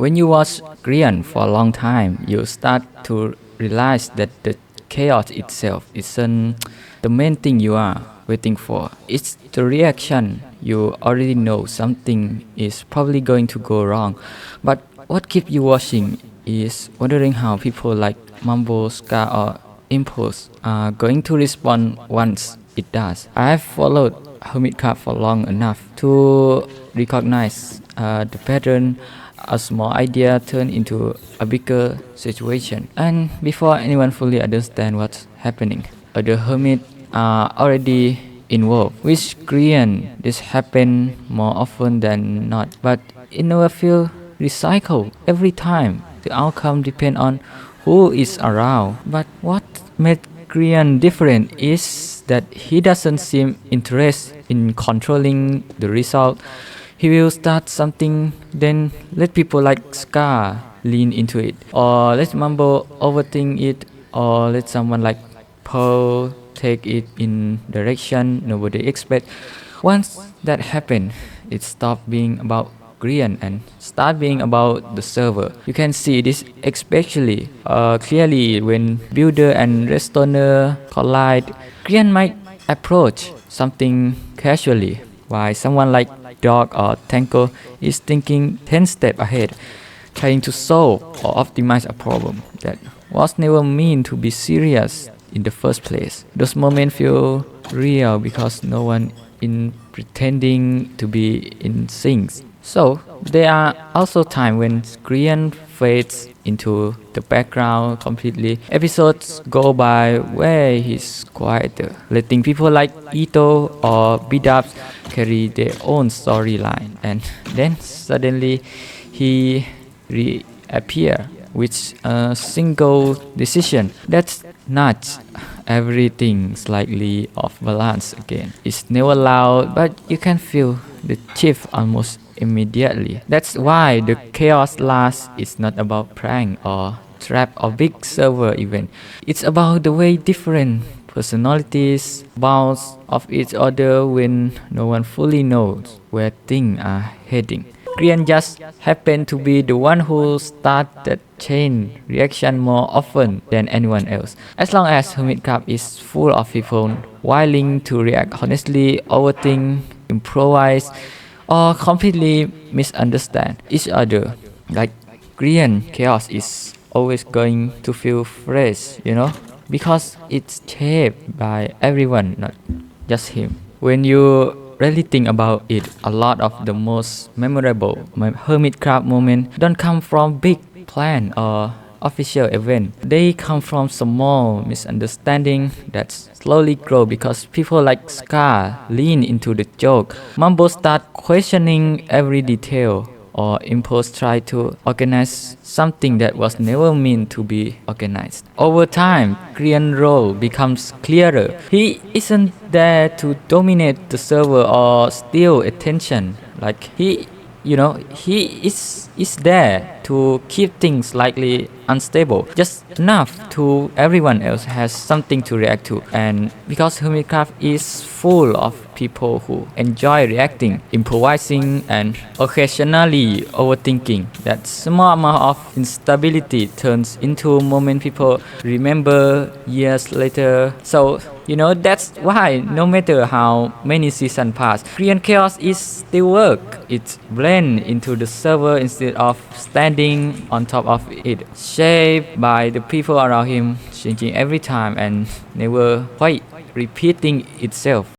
When you watch Grian for a long time, you start to realize that the chaos itself isn't the main thing you are waiting for. It's the reaction. You already know something is probably going to go wrong. But what keeps you watching is wondering how people like Mambo, Ska, or Impulse are going to respond once it does. I've followed hermitcraft for long enough to recognize the pattern. A small idea turn into a bigger situation, and before anyone fully understands what's happening, other hermits are already involved. Which Grian this happen more often than not, but it never feel recycled every time. The outcome depend on who is around. But what made Grian different is that he doesn't seem interested in controlling the result. He will start something, then let people like Scar lean into it, or let Mambo overthink it, or let someone like Pearl take it in direction nobody expect. Once that happens, it stops being about Grian and start being about the server. You can see this especially clearly when builder and restorer collide. Grian might approach something casually, while someone like Dog or Tanko is thinking 10 steps ahead, trying to solve or optimize a problem that was never meant to be serious in the first place. Those moments feel real because no one is pretending to be in sync. So there are also times when Grian fades into the background completely. Episodes go by where he's quieter, letting people like Ito or Bidabs carry their own storyline, and then suddenly he reappears with a single decision that's nudge everything slightly off balance again. It's never loud, but you can feel the shift almost immediately. That's why the chaos lasts. It's not about prank or trap or big server event. It's about the way different personalities bounce off each other when no one fully knows where things are heading. Grian just happened to be the one who started that chain reaction more often than anyone else. As long as hermitcraft is full of people willing to react honestly, overthink, improvise, or completely misunderstand each other, like Grian chaos is always going to feel fresh, because it's shaped by everyone, not just him. When you really think about it, a lot of the most memorable hermitcraft moments don't come from big plan or official event. They come from small misunderstanding that slowly grow because people like Scar lean into the joke. Mambo start questioning every detail, or Impulse try to organize something that was never meant to be organized. Over time, Grian's role becomes clearer. He isn't there to dominate the server or steal attention. Like he is there to keep things slightly unstable, just enough to everyone else has something to react to. And because hermitcraft is full of people who enjoy reacting, improvising, and occasionally overthinking, that small amount of instability turns into a moment people remember years later. So that's why no matter how many seasons pass, Grian chaos is still work. It blends into the server instead of standing on top of it, shaped by the people around him, changing every time and never quite repeating itself.